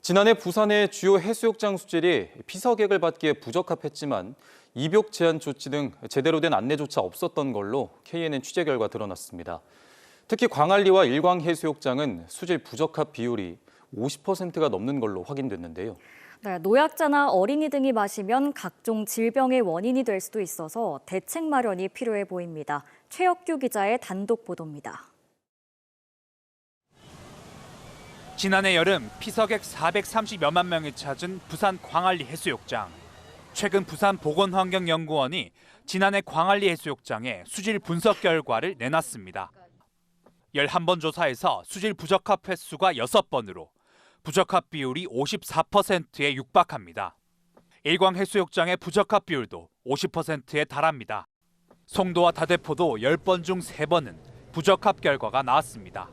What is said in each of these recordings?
지난해 부산의 주요 해수욕장 수질이 피서객을 받기에 부적합했지만 입욕 제한 조치 등 제대로 된 안내조차 없었던 걸로 KNN 취재 결과 드러났습니다. 특히 광안리와 일광해수욕장은 수질 부적합 비율이 50%가 넘는 걸로 확인됐는데요. 네, 노약자나 어린이 등이 마시면 각종 질병의 원인이 될 수도 있어서 대책 마련이 필요해 보입니다. 최혁규 기자의 단독 보도입니다. 지난해 여름 피서객 430여만 명이 찾은 부산 광안리 해수욕장. 최근 부산보건환경연구원이 지난해 광안리 해수욕장의 수질 분석 결과를 내놨습니다. 11번 조사에서 수질 부적합 횟수가 6번으로 부적합 비율이 54%에 육박합니다. 일광해수욕장의 부적합 비율도 50%에 달합니다. 송도와 다대포도 10번 중 3번은 부적합 결과가 나왔습니다.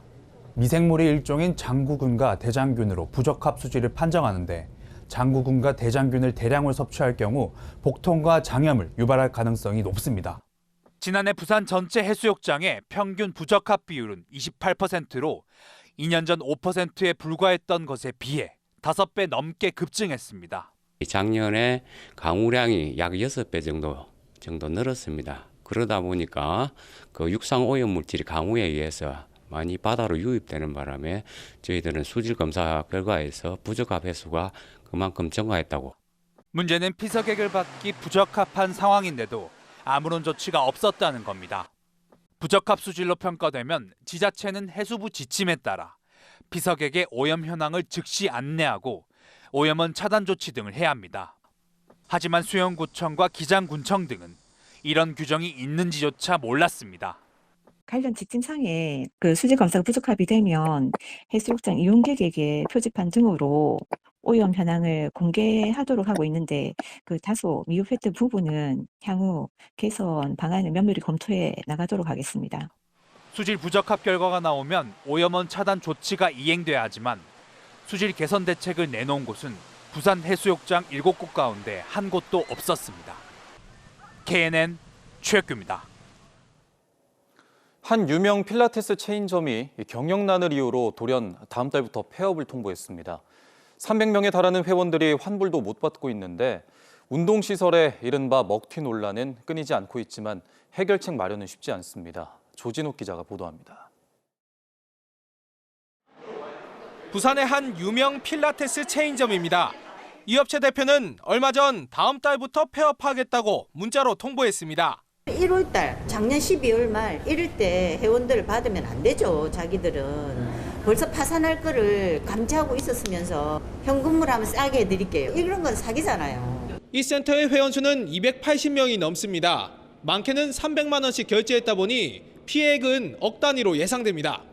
미생물의 일종인 장구균과 대장균으로 부적합 수질을 판정하는데 장구균과 대장균을 대량으로 섭취할 경우 복통과 장염을 유발할 가능성이 높습니다. 지난해 부산 전체 해수욕장의 평균 부적합 비율은 28%로 2년 전 5%에 불과했던 것에 비해 5배 넘게 급증했습니다. 작년에 강우량이 약 6배 정도 늘었습니다. 그러다 보니까 그 육상 오염 물질이 강우에 의해서 많이 바다로 유입되는 바람에 저희들은 수질 검사 결과에서 부적합 횟수가 그만큼 증가했다고. 문제는 피서객을 받기 부적합한 상황인데도 아무런 조치가 없었다는 겁니다. 부적합 수질로 평가되면 지자체는 해수부 지침에 따라 피서객의 오염 현황을 즉시 안내하고 오염원 차단 조치 등을 해야 합니다. 하지만 수영구청과 기장군청 등은 이런 규정이 있는지조차 몰랐습니다. 관련 지침상에 그 수질 검사가 부적합이 되면 해수욕장 이용객에게 표지판 등으로 오염 현황을 공개하도록 하고 있는데 그 다소 미흡했던 부분은 향후 개선 방안을 면밀히 검토해 나가도록 하겠습니다. 수질 부적합 결과가 나오면 오염원 차단 조치가 이행돼야 하지만 수질 개선 대책을 내놓은 곳은 부산 해수욕장 7곳 가운데 한 곳도 없었습니다. KNN 최혁규입니다. 한 유명 필라테스 체인점이 경영난을 이유로 돌연 다음 달부터 폐업을 통보했습니다. 300명에 달하는 회원들이 환불도 못 받고 있는데 운동시설의 이른바 먹튀 논란은 끊이지 않고 있지만 해결책 마련은 쉽지 않습니다. 조진욱 기자가 보도합니다. 부산의 한 유명 필라테스 체인점입니다. 이 업체 대표는 얼마 전 다음 달부터 폐업하겠다고 문자로 통보했습니다. 1월달 작년 12월 말 이럴 때 회원들을 받으면 안 되죠. 자기들은 벌써 파산할 거를 감지하고 있었으면서 현금으로 하면 싸게 해드릴게요. 이런 건 사기잖아요. 이 센터의 회원수는 280명이 넘습니다. 많게는 300만 원씩 결제했다 보니 피해액은 억 단위로 예상됩니다.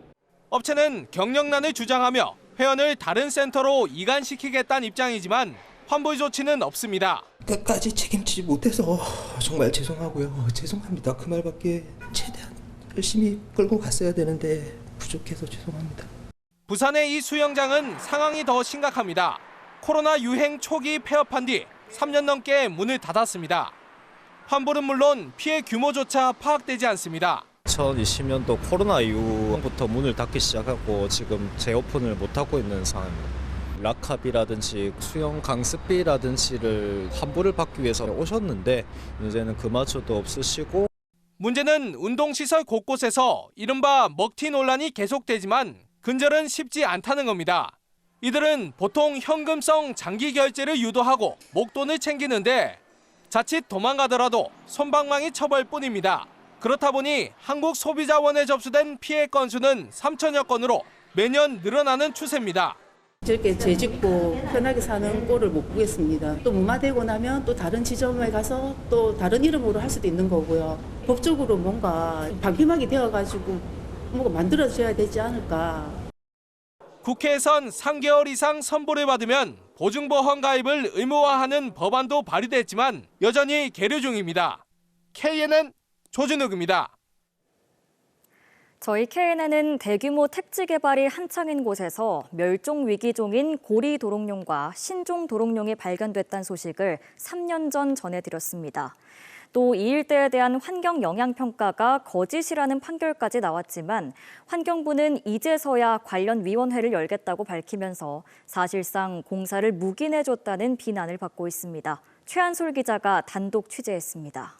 업체는 경영난을 주장하며 회원을 다른 센터로 이관시키겠다는 입장이지만 환불 조치는 없습니다. 끝까지 책임지지 못해서 정말 죄송하고요. 죄송합니다. 그 말밖에. 최대한 열심히 끌고 갔어야 되는데 부족해서 죄송합니다. 부산의 이 수영장은 상황이 더 심각합니다. 코로나 유행 초기 폐업한 뒤 3년 넘게 문을 닫았습니다. 환불은 물론 피해 규모조차 파악되지 않습니다. 2020년도 코로나 이후부터 문을 닫기 시작하고 지금 재오픈을 못하고 있는 상황입니다. 락합이라든지 수영 강습비라든지를 환불을 받기 위해서 오셨는데 이제는 그마저도 없으시고. 문제는 운동시설 곳곳에서 이른바 먹튀 논란이 계속되지만 근절은 쉽지 않다는 겁니다. 이들은 보통 현금성 장기 결제를 유도하고 목돈을 챙기는데 자칫 도망가더라도 솜방망이 처벌 뿐입니다. 그렇다 보니 한국 소비자원에 접수된 피해 건수는 3천여 건으로 매년 늘어나는 추세입니다. 저렇게 죄짓고 편하게 사는 꼴을 못 보겠습니다. 또 무마되고 나면 또 다른 지점에 가서 또 다른 이름으로 할 수도 있는 거고요. 법적으로 뭔가 방침하게 되어가지고 뭔가 만들어져야 되지 않을까. 국회에선 3개월 이상 선보를 받으면 보증보험 가입을 의무화하는 법안도 발의됐지만 여전히 계류 중입니다. KNN 조진욱입니다. 저희 KNN은 대규모 택지 개발이 한창인 곳에서 멸종 위기종인 고리 도롱뇽과 신종 도롱뇽이 발견됐다는 소식을 3년 전 전해드렸습니다. 또 이 일대에 대한 환경 영향 평가가 거짓이라는 판결까지 나왔지만 환경부는 이제서야 관련 위원회를 열겠다고 밝히면서 사실상 공사를 묵인해줬다는 비난을 받고 있습니다. 최한솔 기자가 단독 취재했습니다.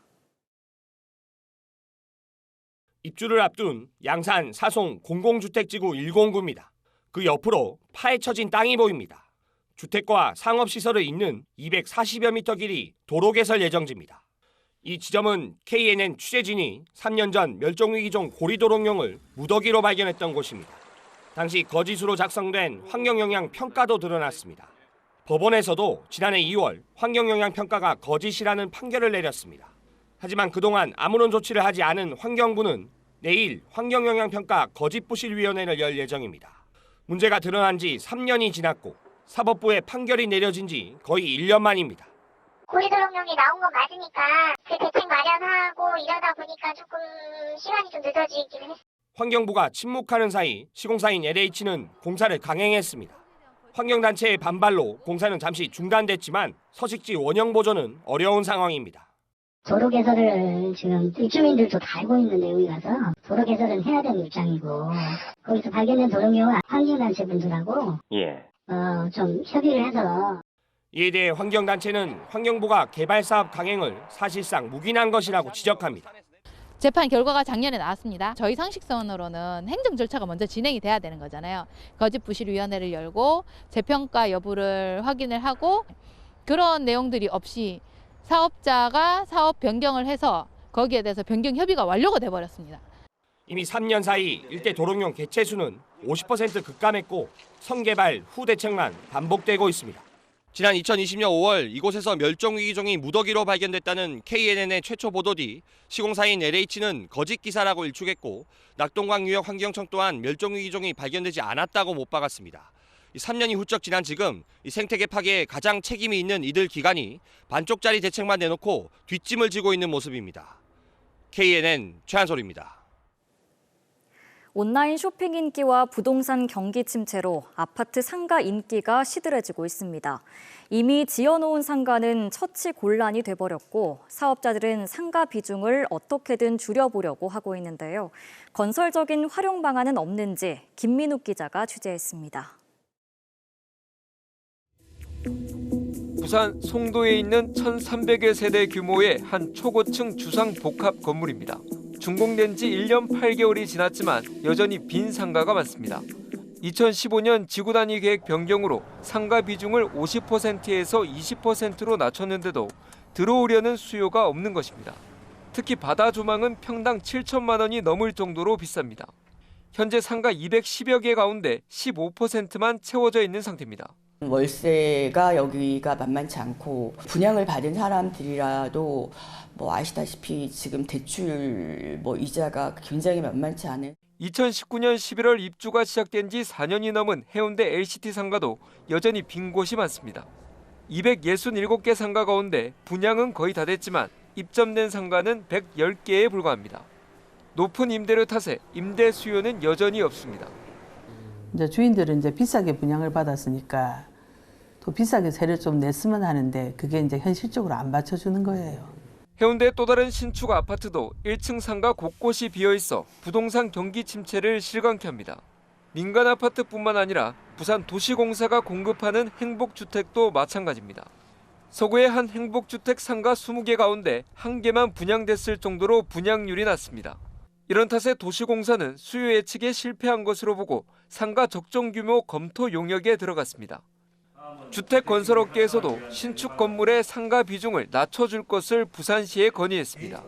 입주를 앞둔 양산 사송 공공주택지구 109입니다. 그 옆으로 파헤쳐진 땅이 보입니다. 주택과 상업시설을 잇는 240여 미터 길이 도로 개설 예정지입니다. 이 지점은 KNN 취재진이 3년 전 멸종위기종 고리도롱뇽을 무더기로 발견했던 곳입니다. 당시 거짓으로 작성된 환경영향 평가도 드러났습니다. 법원에서도 지난해 2월 환경영향 평가가 거짓이라는 판결을 내렸습니다. 하지만 그동안 아무런 조치를 하지 않은 환경부는 내일 환경영향평가 거짓부실위원회를 열 예정입니다. 문제가 드러난 지 3년이 지났고 사법부의 판결이 내려진 지 거의 1년 만입니다. 고리도롱뇽이 나온 건 맞으니까 그 대책 마련하고 이러다 보니까 조금 시간이 좀 늦어지긴 했어요. 환경부가 침묵하는 사이 시공사인 LH는 공사를 강행했습니다. 환경단체의 반발로 공사는 잠시 중단됐지만 서식지 원형 보존은 어려운 상황입니다. 도로 개설을 지금 입주민들도 다 알고 있는 내용이라서 도로 개설은 해야 되는 입장이고 거기서 발견된 도롱뇽은 환경단체 분들하고 좀 협의를 해서 이에 대해 환경단체는 환경부가 개발사업 강행을 사실상 묵인한 것이라고 지적합니다. 재판 결과가 작년에 나왔습니다. 저희 상식선으로는 행정 절차가 먼저 진행이 돼야 되는 거잖아요. 거짓부실위원회를 열고 재평가 여부를 확인을 하고 그런 내용들이 없이 사업자가 사업 변경을 해서 거기에 대해서 변경 협의가 완료가 돼버렸습니다. 이미 3년 사이 일대 도롱뇽 개체수는 50% 급감했고 선개발 후 대책만 반복되고 있습니다. 지난 2020년 5월 이곳에서 멸종위기종이 무더기로 발견됐다는 KNN의 최초 보도 뒤 시공사인 LH는 거짓 기사라고 일축했고 낙동강 유역 환경청 또한 멸종위기종이 발견되지 않았다고 못 박았습니다. 3년이 훌쩍 지난 지금 이 생태계 파괴에 가장 책임이 있는 이들 기관이 반쪽짜리 대책만 내놓고 뒷짐을 지고 있는 모습입니다. KNN 최한솔입니다. 온라인 쇼핑 인기와 부동산 경기 침체로 아파트 상가 인기가 시들해지고 있습니다. 이미 지어놓은 상가는 처치 곤란이 돼버렸고 사업자들은 상가 비중을 어떻게든 줄여보려고 하고 있는데요. 건설적인 활용 방안은 없는지 김민욱 기자가 취재했습니다. 부산 송도에 있는 1,300여 세대 규모의 한 초고층 주상 복합 건물입니다. 준공된 지 1년 8개월이 지났지만 여전히 빈 상가가 많습니다. 2015년 지구 단위 계획 변경으로 상가 비중을 50%에서 20%로 낮췄는데도 들어오려는 수요가 없는 것입니다. 특히 바다 조망은 평당 7천만 원이 넘을 정도로 비쌉니다. 현재 상가 210여 개 가운데 15%만 채워져 있는 상태입니다. 월세가 여기가 만만치 않고 분양을 받은 사람들이라도 아시다시피 지금 대출 이자가 굉장히 만만치 않은 2019년 11월 입주가 시작된 지 4년이 넘은 해운대 LCT 상가도 여전히 빈 곳이 많습니다. 267개 상가 가운데 분양은 거의 다 됐지만 입점된 상가는 110개에 불과합니다. 높은 임대료 탓에 임대 수요는 여전히 없습니다. 이제 주인들은 이제 비싸게 분양을 받았으니까 더 비싸게 세를 좀 냈으면 하는데 그게 이제 현실적으로 안 받쳐주는 거예요. 해운대 또 다른 신축 아파트도 1층 상가 곳곳이 비어있어 부동산 경기 침체를 실감케 합니다. 민간 아파트뿐만 아니라 부산 도시공사가 공급하는 행복주택도 마찬가지입니다. 서구의 한 행복주택 상가 20개 가운데 1개만 분양됐을 정도로 분양률이 낮습니다. 이런 탓에 도시공사는 수요 예측에 실패한 것으로 보고 상가 적정 규모 검토 용역에 들어갔습니다. 주택건설업계에서도 신축 건물의 상가 비중을 낮춰줄 것을 부산시에 건의했습니다.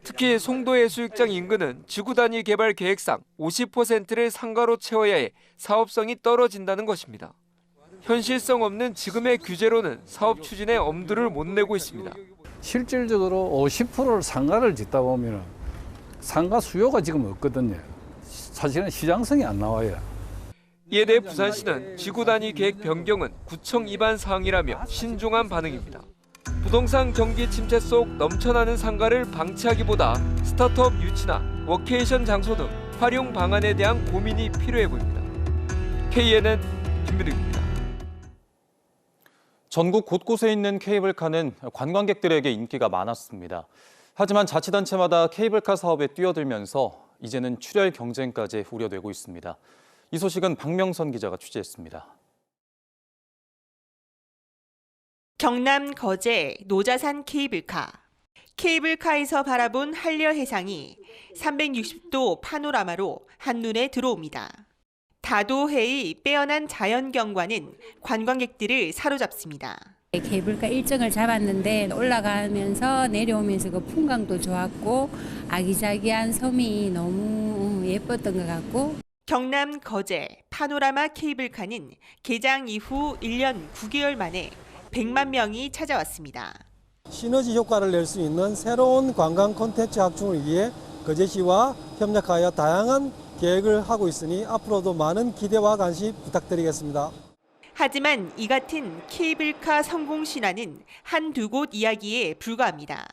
특히 송도해수욕장 인근은 지구 단위 개발 계획상 50%를 상가로 채워야 해 사업성이 떨어진다는 것입니다. 현실성 없는 지금의 규제로는 사업 추진에 엄두를 못 내고 있습니다. 실질적으로 50%를 상가를 짓다 보면 상가 수요가 지금 없거든요. 사실은 시장성이 안 나와요. 이에 대해 부산시는 지구 단위 계획 변경은 구청 위반 사항이라며 신중한 반응입니다. 부동산 경기 침체 속 넘쳐나는 상가를 방치하기보다 스타트업 유치나 워케이션 장소 등 활용 방안에 대한 고민이 필요해 보입니다. KNN 김민욱입니다. 전국 곳곳에 있는 케이블카는 관광객들에게 인기가 많았습니다. 하지만 자치단체마다 케이블카 사업에 뛰어들면서 이제는 출혈 경쟁까지 우려되고 있습니다. 이 소식은 박명선 기자가 취재했습니다. 경남 거제 노자산 케이블카. 케이블카에서 바라본 한려해상이 360도 파노라마로 한눈에 들어옵니다. 다도해의 빼어난 자연경관은 관광객들을 사로잡습니다. 케이블카 일정을 잡았는데 올라가면서 내려오면서 그 풍광도 좋았고 아기자기한 섬이 너무 예뻤던 것 같고. 경남 거제 파노라마 케이블카는 개장 이후 1년 9개월 만에 100만 명이 찾아왔습니다. 시너지 효과를 낼 수 있는 새로운 관광 콘텐츠 확충을 위해 거제시와 협력하여 다양한 계획을 하고 있으니 앞으로도 많은 기대와 관심 부탁드리겠습니다. 하지만 이 같은 케이블카 성공 신화는 한두 곳 이야기에 불과합니다.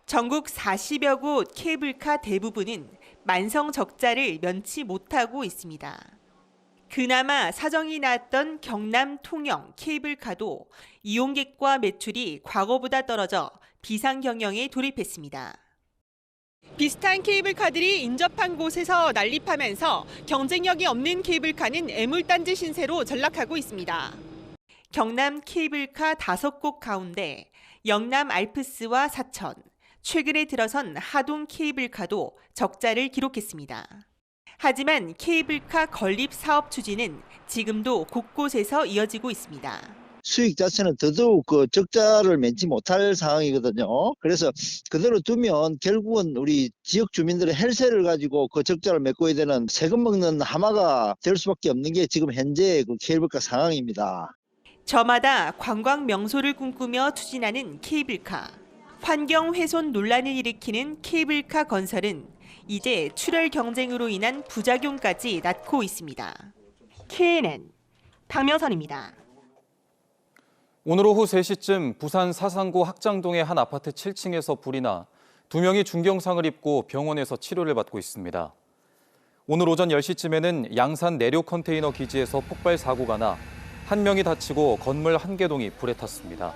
전국 40여 곳 케이블카 대부분은 만성 적자를 면치 못하고 있습니다. 그나마 사정이 나았던 경남 통영 케이블카도 이용객과 매출이 과거보다 떨어져 비상경영에 돌입했습니다. 비슷한 케이블카들이 인접한 곳에서 난립하면서 경쟁력이 없는 케이블카는 애물단지 신세로 전락하고 있습니다. 경남 케이블카 5곳 가운데 영남 알프스와 사천, 최근에 들어선 하동 케이블카도 적자를 기록했습니다. 하지만 케이블카 건립 사업 추진은 지금도 곳곳에서 이어지고 있습니다. 수익 자체는 더더욱 적자를 맺지 못할 상황이거든요. 그래서 그대로 두면 결국은 우리 지역 주민들의 헬세를 가지고 그 적자를 메꿔야 되는 세금 먹는 하마가 될 수밖에 없는 게 지금 현재 그 케이블카 상황입니다. 저마다 관광 명소를 꿈꾸며 추진하는 케이블카. 환경 훼손 논란을 일으키는 케이블카 건설은 이제 출혈 경쟁으로 인한 부작용까지 낳고 있습니다. KNN 박명선입니다. 오늘 오후 3시쯤 부산 사상구 학장동의 한 아파트 7층에서 불이 나 2명이 중경상을 입고 병원에서 치료를 받고 있습니다. 오늘 오전 10시쯤에는 양산 내료 컨테이너 기지에서 폭발 사고가 나 1명이 다치고 건물 1개동이 불에 탔습니다.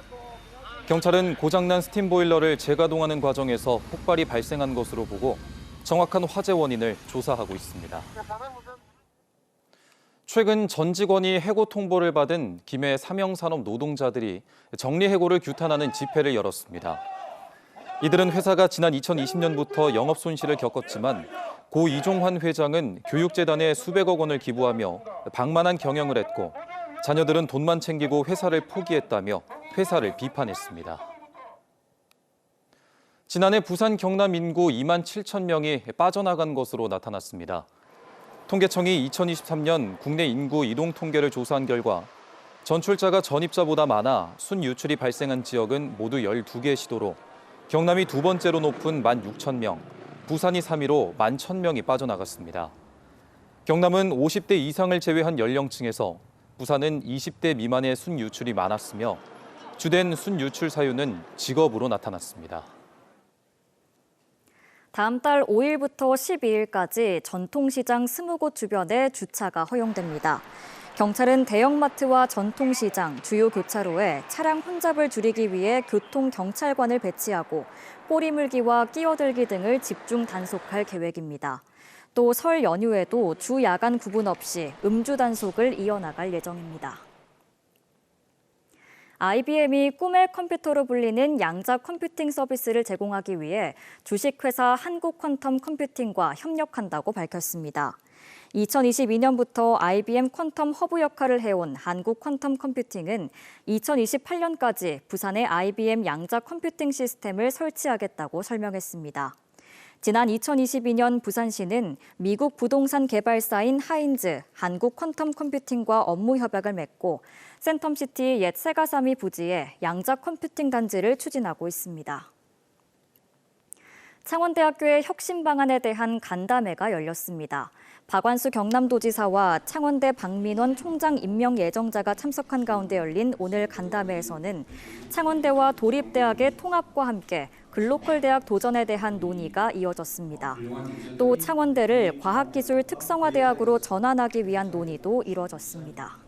경찰은 고장난 스팀 보일러를 재가동하는 과정에서 폭발이 발생한 것으로 보고 정확한 화재 원인을 조사하고 있습니다. 최근 전 직원이 해고 통보를 받은 김해 삼형산업 노동자들이 정리해고를 규탄하는 집회를 열었습니다. 이들은 회사가 지난 2020년부터 영업 손실을 겪었지만 고 이종환 회장은 교육재단에 수백억 원을 기부하며 방만한 경영을 했고 자녀들은 돈만 챙기고 회사를 포기했다며 회사를 비판했습니다. 지난해 부산 경남 인구 2만 7천 명이 빠져나간 것으로 나타났습니다. 통계청이 2023년 국내 인구 이동 통계를 조사한 결과 전출자가 전입자보다 많아 순유출이 발생한 지역은 모두 12개 시도로 경남이 두 번째로 높은 16,000명, 부산이 3위로 11,000명이 빠져나갔습니다. 경남은 50대 이상을 제외한 연령층에서 부산은 20대 미만의 순유출이 많았으며 주된 순유출 사유는 직업으로 나타났습니다. 다음 달 5일부터 12일까지 전통시장 20곳 주변에 주차가 허용됩니다. 경찰은 대형마트와 전통시장, 주요 교차로에 차량 혼잡을 줄이기 위해 교통경찰관을 배치하고 꼬리물기와 끼어들기 등을 집중 단속할 계획입니다. 또 설 연휴에도 주 야간 구분 없이 음주 단속을 이어나갈 예정입니다. IBM이 꿈의 컴퓨터로 불리는 양자 컴퓨팅 서비스를 제공하기 위해 주식회사 한국퀀텀 컴퓨팅과 협력한다고 밝혔습니다. 2022년부터 IBM 퀀텀 허브 역할을 해온 한국퀀텀 컴퓨팅은 2028년까지 부산에 IBM 양자 컴퓨팅 시스템을 설치하겠다고 설명했습니다. 지난 2022년 부산시는 미국 부동산 개발사인 하인즈, 한국 퀀텀 컴퓨팅과 업무 협약을 맺고 센텀시티 옛 세가사미 부지에 양자 컴퓨팅 단지를 추진하고 있습니다. 창원대학교의 혁신 방안에 대한 간담회가 열렸습니다. 박완수 경남도지사와 창원대 박민원 총장 임명 예정자가 참석한 가운데 열린 오늘 간담회에서는 창원대와 도립대학의 통합과 함께 글로컬 대학 도전에 대한 논의가 이어졌습니다. 또 창원대를 과학기술 특성화 대학으로 전환하기 위한 논의도 이뤄졌습니다.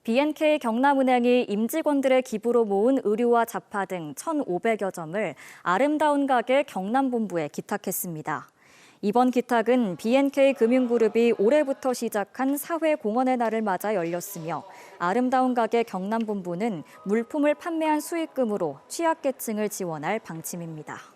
BNK 경남은행이 임직원들의 기부로 모은 의류와 잡화 등 1,500여 점을 아름다운 가게 경남본부에 기탁했습니다. 이번 기탁은 BNK 금융그룹이 올해부터 시작한 사회공헌의 날을 맞아 열렸으며 아름다운 가게 경남본부는 물품을 판매한 수익금으로 취약계층을 지원할 방침입니다.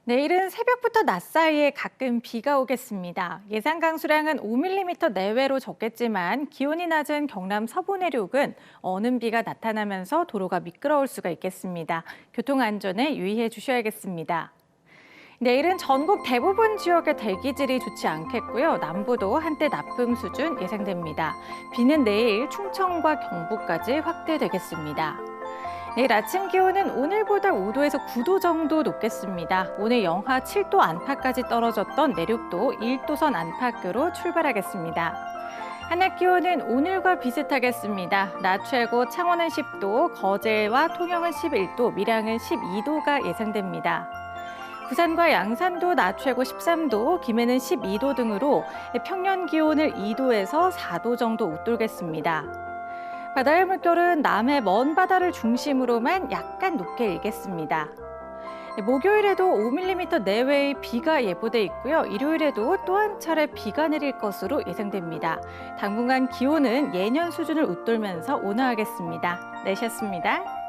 내일은 새벽부터 낮 사이에 가끔 비가 오겠습니다. 예상 강수량은 5mm 내외로 적겠지만 기온이 낮은 경남 서부 내륙은 어는 비가 나타나면서 도로가 미끄러울 수가 있겠습니다. 교통 안전에 유의해 주셔야겠습니다. 내일은 전국 대부분 지역의 대기질이 좋지 않겠고요. 남부도 한때 나쁨 수준 예상됩니다. 비는 내일 충청과 경북까지 확대되겠습니다. 내일 아침 기온은 오늘보다 5도에서 9도 정도 높겠습니다. 오늘 영하 7도 안팎까지 떨어졌던 내륙도 1도선 안팎으로 출발하겠습니다. 한낮 기온은 오늘과 비슷하겠습니다. 낮 최고 창원은 10도, 거제와 통영은 11도, 밀양은 12도가 예상됩니다. 부산과 양산도 낮 최고 13도, 김해는 12도 등으로 평년 기온을 2도에서 4도 정도 웃돌겠습니다. 바다의 물결은 남해 먼 바다를 중심으로만 약간 높게 일겠습니다. 목요일에도 5mm 내외의 비가 예보돼 있고요. 일요일에도 또 한 차례 비가 내릴 것으로 예상됩니다. 당분간 기온은 예년 수준을 웃돌면서 온화하겠습니다. 내셨습니다.